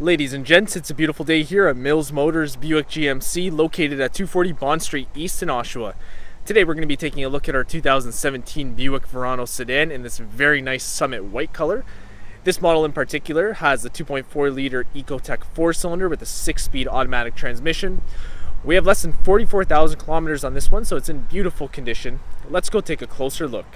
Ladies and gents, it's a beautiful day here at Mills Motors Buick GMC, located at 240 Bond Street East in Oshawa. Today we're going to be taking a look at our 2017 Buick Verano sedan in this very nice Summit white color. This model in particular has the 2.4 liter Ecotec 4-cylinder with a 6-speed automatic transmission. We have less than 44,000 kilometers on this one, so it's in beautiful condition. Let's go take a closer look.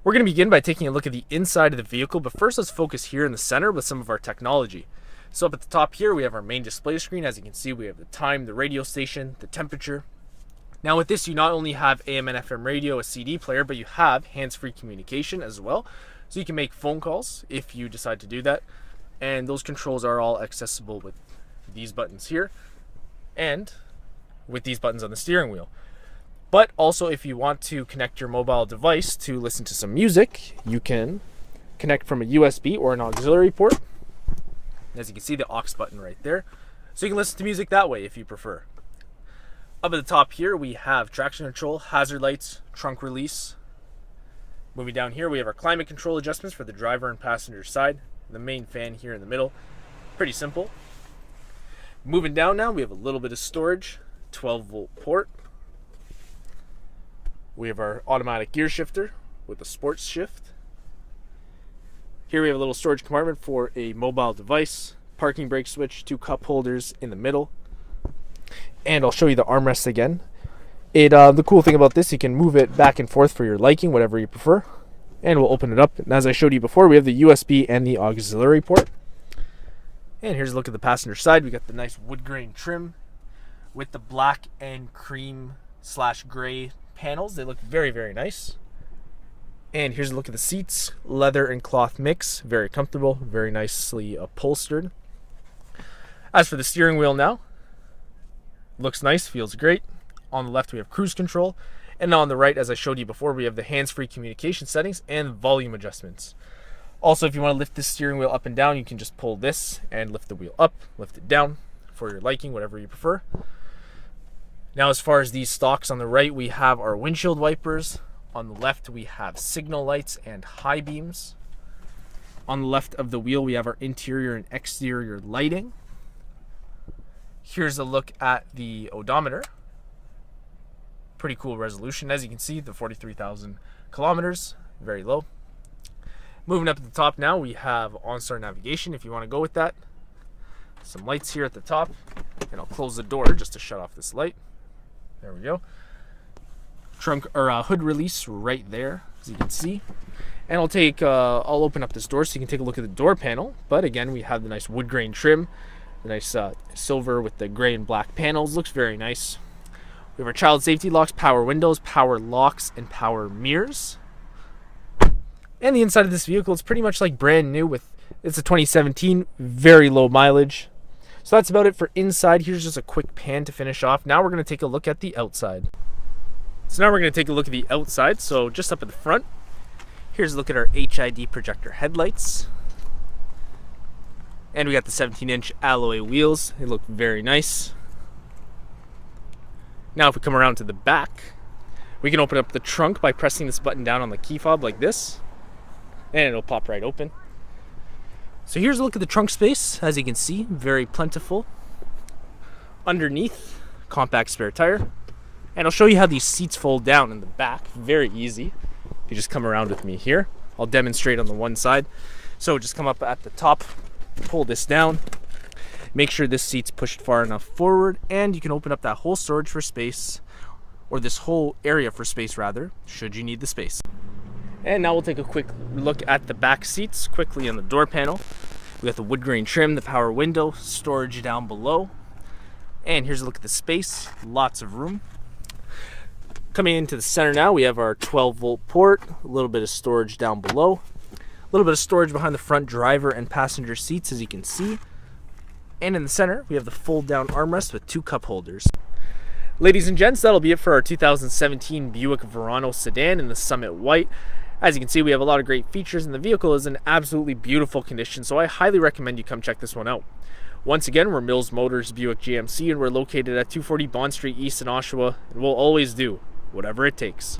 We're going to begin by taking a look at the inside of the vehicle, but first let's focus here in the center with some of our technology. So up at the top here we have our main display screen. As you can see, we have the time, the radio station, the temperature. Now with this, you not only have AM and FM radio, a CD player, but you have hands-free communication as well. So you can make phone calls if you decide to do that. And those controls are all accessible with these buttons here and with these buttons on the steering wheel. But also, if you want to connect your mobile device to listen to some music, you can connect from a USB or an auxiliary port. As you can see, the aux button right there. So you can listen to music that way if you prefer. Up at the top here, we have traction control, hazard lights, trunk release. Moving down here, we have our climate control adjustments for the driver and passenger side. The main fan here in the middle. Pretty simple. Moving down now, we have a little bit of storage, 12-volt port. We have our automatic gear shifter with a sports shift. Here we have a little storage compartment for a mobile device, parking brake switch, 2 cup holders in the middle. And I'll show you the armrest again. The cool thing about this, you can move it back and forth for your liking, whatever you prefer. And we'll open it up. And as I showed you before, we have the USB and the auxiliary port. And here's a look at the passenger side. We got the nice wood grain trim with the black and cream/gray panels. They look very, very nice. And here's a look at the seats. Leather and cloth mix. Very comfortable, very nicely upholstered. As for the steering wheel now, looks nice, feels great. On the left we have cruise control, and on the right, as I showed you before, we have the hands-free communication settings and volume adjustments. Also, if you want to lift this steering wheel up and down, you can just pull this and lift the wheel up, lift it down for your liking, whatever you prefer. Now, as far as these stocks, on the right we have our windshield wipers. On the left we have signal lights and high beams. On the left of the wheel we have our interior and exterior lighting. Here's a look at the odometer. Pretty cool resolution. As you can see, the 43,000 kilometers, very low. Moving up at the top now, we have OnStar navigation if you want to go with that. Some lights here at the top, and I'll close the door just to shut off this light. There we go. Trunk or hood release right there, as you can see. And I'll open up this door so you can take a look at the door panel. But again, we have the nice wood grain trim, the nice silver with the gray and black panels. Looks very nice. We have our child safety locks, power windows, power locks, and power mirrors. And the inside of this vehicle is pretty much like brand new. It's a 2017, very low mileage. So that's about it for inside. Here's just a quick pan to finish off. Now we're going to take a look at the outside. So now we're going to take a look at the outside. So just up at the front, here's a look at our HID projector headlights. And we got the 17-inch alloy wheels. They look very nice. Now if we come around to the back, we can open up the trunk by pressing this button down on the key fob like this. And it'll pop right open. So here's a look at the trunk space. As you can see, very plentiful. Underneath, compact spare tire. And I'll show you how these seats fold down in the back. Very easy. If you just come around with me here, I'll demonstrate on the one side. So just come up at the top, pull this down. Make sure this seat's pushed far enough forward, and you can open up that whole storage for space, or this whole area for space rather, should you need the space. And now we'll take a quick look at the back seats quickly on the door panel. We got the wood grain trim, the power window, storage down below. And here's a look at the space, lots of room. Coming into the center now, we have our 12-volt port, a little bit of storage down below. A little bit of storage behind the front driver and passenger seats, as you can see. And in the center, we have the fold-down armrest with 2 cup holders. Ladies and gents, that'll be it for our 2017 Buick Verano sedan in the Summit White. As you can see, we have a lot of great features, and the vehicle is in absolutely beautiful condition, so I highly recommend you come check this one out. Once again, we're Mills Motors Buick GMC, and we're located at 240 Bond Street East in Oshawa, and we'll always do whatever it takes.